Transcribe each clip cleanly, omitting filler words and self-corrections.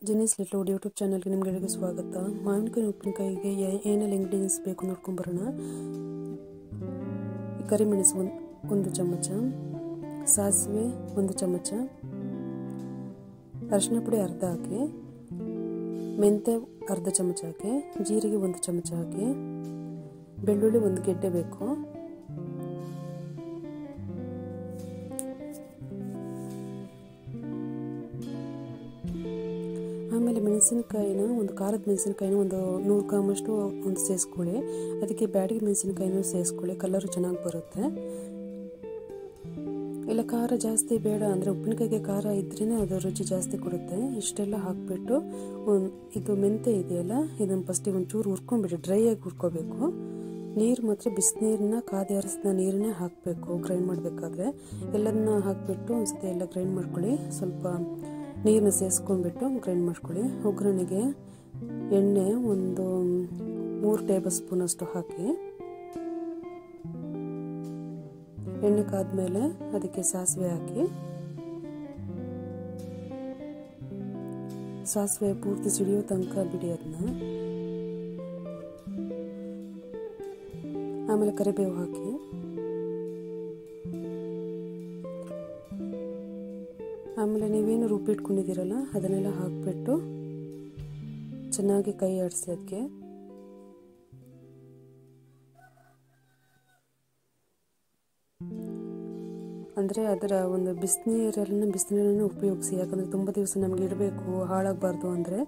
ಜೆನಿಸ್ little wood YouTube ಚಾನಲ್ಗೆ ನಿಮಗೆಲ್ಲರಿಗೂ ಸ್ವಾಗತ. ಮಾವಿನಕಾಯಿ ಉಪ್ಪಿನಕಾಯಿಗೆ ಏನೆಲ್ಲ ಇಂಗ್ರೀಡಿಯೆಂಟ್ಸ್ ಬೇಕು ನೋಡ್ಕೊಂಬರೋಣ. ಕರಿಮೆಣಸು ಒಂದು ಚಮಚ, ಸಾಸಿವೆ 1 ಚಮಚ, ಅರಿಶಿನ ಪುಡಿ ಅರ್ಧ ಹಾಕಿ, ಮೆಂತ್ಯ ಅರ್ಧ ಚಮಚ ಹಾಕಿ, ಜೀರಿಗೆ 1 ಚಮಚ ಹಾಕಿ, ಬೆಳ್ಳುಳ್ಳಿ 1 ಗೆಡ್ಡೆ ಬೇಕು, ಆಮೇಲೆ ಮೆಣಸಿನಕಾಯಿನ ಒಂದು ಖಾರದ ಮೆಣಸಿನಕಾಯಿನ ಒಂದು 100 ಗ್ರಾಮಷ್ಟು ಒಂದು ಸೇರಿಸ್ಕೊಳ್ಳಿ. ಅದಕ್ಕೆ ಬ್ಯಾಡಗಿ ಮೆಣಸಿನಕಾಯಿನೂ ಸೇರಿಸ್ಕೊಳ್ಳಿ, ಕಲರು ಚೆನ್ನಾಗಿ ಬರುತ್ತೆ. ಇಲ್ಲ ಖಾರ ಜಾಸ್ತಿ ಬೇಡ ಅಂದರೆ ಉಪ್ಪಿನಕಾಯಿಗೆ ಖಾರ ಇದ್ರೇ ಅದು ರುಚಿ ಜಾಸ್ತಿ ಕೊಡುತ್ತೆ. ಇಷ್ಟೆಲ್ಲ ಹಾಕಿಬಿಟ್ಟು ಇದು ಮೆಂತೆ ಇದೆಯಲ್ಲ, ಇದನ್ನು ಫಸ್ಟಿಗೆ ಒಂಚೂರು ಹುರ್ಕೊಂಡ್ಬಿಟ್ಟು ಡ್ರೈ ಆಗಿ ಹುರ್ಕೋಬೇಕು. ನೀರು ಮಾತ್ರ ಬಿಸಿನೀರನ್ನ ಕಾದಿ ಆರಿಸಿದ ನೀರನ್ನೇ ಹಾಕಬೇಕು ಗ್ರೈಂಡ್ ಮಾಡಬೇಕಾದ್ರೆ. ಎಲ್ಲದನ್ನ ಹಾಕಿಬಿಟ್ಟು ಒಂದ್ಸತಿ ಎಲ್ಲ ಗ್ರೈಂಡ್ ಮಾಡ್ಕೊಳ್ಳಿ. ಸ್ವಲ್ಪ ನೀರನ್ನ ಸೇರಿಸ್ಕೊಂಡ್ಬಿಟ್ಟು ಗ್ರೈಂಡ್ ಮಾಡ್ಕೊಳ್ಳಿ. ಒಗ್ಗರಣೆಗೆ ಎಣ್ಣೆ ಒಂದು 3 ಟೇಬಲ್ ಸ್ಪೂನ್ ಅಷ್ಟು ಹಾಕಿ, ಎಣ್ಣೆ ಕಾದ್ಮೇಲೆ ಅದಕ್ಕೆ ಸಾಸಿವೆ ಹಾಕಿ, ಸಾಸಿವೆ ಪೂರ್ತಿ ಸಿಡಿಯೋ ತನಕ ಬಿಡಿ ಅದನ್ನ. ಆಮೇಲೆ ಕರಿಬೇವು ಹಾಕಿ, ಆಮೇಲೆ ನೀವೇನು ರುಬ್ಬಿಟ್ಕೊಂಡಿದ್ದೀರಲ್ಲ ಅದನ್ನೆಲ್ಲ ಹಾಕಿಬಿಟ್ಟು ಚೆನ್ನಾಗಿ ಕೈ ಆಡಿಸಿ ಅದಕ್ಕೆ. ಅಂದರೆ ಅದರ ಒಂದು ಬಿಸಿನೀರನ್ನು ಉಪಯೋಗಿಸಿ. ಯಾಕಂದರೆ ತುಂಬ ದಿವಸ ನಮಗೆ ಇಡಬೇಕು, ಹಾಳಾಗಬಾರ್ದು ಅಂದರೆ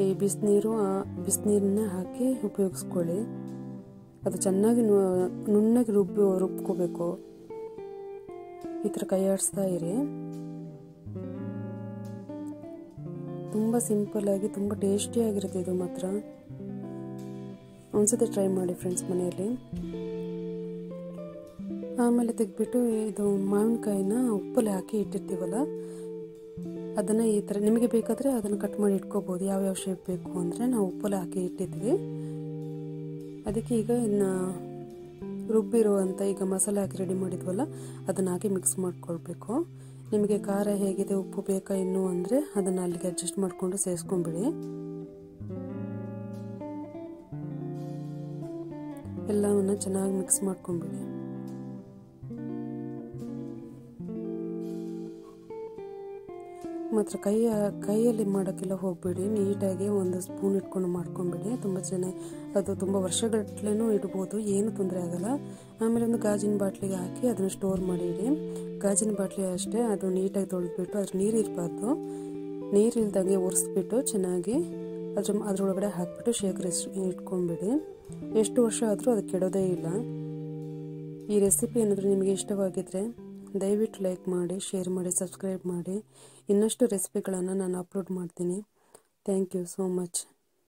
ಈ ಬಿಸಿನೀರನ್ನ ಹಾಕಿ ಉಪಯೋಗಿಸ್ಕೊಳ್ಳಿ. ಅದು ಚೆನ್ನಾಗಿ ನುಣ್ಣಗೆ ರುಬ್ಕೋಬೇಕು. ಈ ಥರ ಕೈ ಆಡಿಸ್ತಾ ಇರಿ. ತುಂಬ ಸಿಂಪಲ್ಲಾಗಿ ತುಂಬ ಟೇಸ್ಟಿಯಾಗಿರುತ್ತೆ ಇದು ಮಾತ್ರ. ಒಂದ್ಸತಿ ಟ್ರೈ ಮಾಡಿ ಫ್ರೆಂಡ್ಸ್ ಮನೆಯಲ್ಲಿ. ಆಮೇಲೆ ತೆಗೆದ್ಬಿಟ್ಟು ಇದು ಮಾವಿನಕಾಯಿನ ಉಪ್ಪಲ್ಲಿ ಹಾಕಿ ಇಟ್ಟಿರ್ತೀವಲ್ಲ ಅದನ್ನು ಈ ಥರ ನಿಮಗೆ ಬೇಕಾದರೆ ಅದನ್ನು ಕಟ್ ಮಾಡಿ ಇಟ್ಕೋಬೋದು. ಯಾವ್ಯಾವ ಶೇಪ್ ಬೇಕು ಅಂದರೆ ನಾವು ಉಪ್ಪಲ್ಲಿ ಹಾಕಿ ಇಟ್ಟಿದ್ವಿ. ಅದಕ್ಕೆ ಈಗ ಇನ್ನು ರುಬ್ಬಿರುವಂಥ ಈಗ ಮಸಾಲೆ ಹಾಕಿ ರೆಡಿ ಮಾಡಿದ್ವಲ್ಲ ಅದನ್ನು ಹಾಕಿ ಮಿಕ್ಸ್ ಮಾಡ್ಕೊಳ್ಬೇಕು. ನಿಮಗೆ ಖಾರ ಹೇಗಿದೆ, ಉಪ್ಪು ಬೇಕಾ ಇನ್ನೂ ಅಂದರೆ ಅದನ್ನು ಅಲ್ಲಿಗೆ ಅಡ್ಜಸ್ಟ್ ಮಾಡಿಕೊಂಡು ಸೇರಿಸ್ಕೊಂಡ್ಬಿಡಿ. ಎಲ್ಲವನ್ನು ಚೆನ್ನಾಗಿ ಮಿಕ್ಸ್ ಮಾಡ್ಕೊಂಡ್ಬಿಡಿ. ಮಾತ್ರ ಕೈಯಲ್ಲಿ ಮಾಡೋಕ್ಕೆಲ್ಲ ಹೋಗ್ಬಿಡಿ. ನೀಟಾಗಿ ಒಂದು ಸ್ಪೂನ್ ಇಟ್ಕೊಂಡು ಮಾಡ್ಕೊಂಡ್ಬಿಡಿ. ಅದು ತುಂಬ ವರ್ಷಗಟ್ಟಲೆನೂ ಇಡ್ಬೋದು, ಏನು ತೊಂದರೆ ಆಗಲ್ಲ. ಆಮೇಲೆ ಒಂದು ಗಾಜಿನ ಬಾಟ್ಲಿಗೆ ಹಾಕಿ ಅದನ್ನು ಸ್ಟೋರ್ ಮಾಡಿಡಿ. ಗಾಜಿನ ಬಾಟ್ಲಿ ಅಷ್ಟೇ, ಅದು ನೀಟಾಗಿ ತೊಳೆದ್ಬಿಟ್ಟು ಅದ್ರ ನೀರು ಇರಬಾರ್ದು, ನೀರು ಇಲ್ದಂಗೆ ಒರೆಸ್ಬಿಟ್ಟು ಚೆನ್ನಾಗಿ ಅದರೊಳಗಡೆ ಹಾಕಿಬಿಟ್ಟು ಶೇಖರಿಸಿ ಇಟ್ಕೊಂಡ್ಬಿಡಿ. ಎಷ್ಟು ವರ್ಷ ಆದರೂ ಅದು ಕೆಡೋದೇ ಇಲ್ಲ. ಈ ರೆಸಿಪಿ ಏನಾದರೂ ನಿಮಗೆ ಇಷ್ಟವಾಗಿದ್ದರೆ ದಯವಿಟ್ಟು ಲೈಕ್ ಮಾಡಿ, ಶೇರ್ ಮಾಡಿ, ಸಬ್ಸ್ಕ್ರೈಬ್ ಮಾಡಿ. ಇನ್ನಷ್ಟು ರೆಸಿಪಿಗಳನ್ನು ನಾನು ಅಪ್ಲೋಡ್ ಮಾಡ್ತೀನಿ. Thank you so much.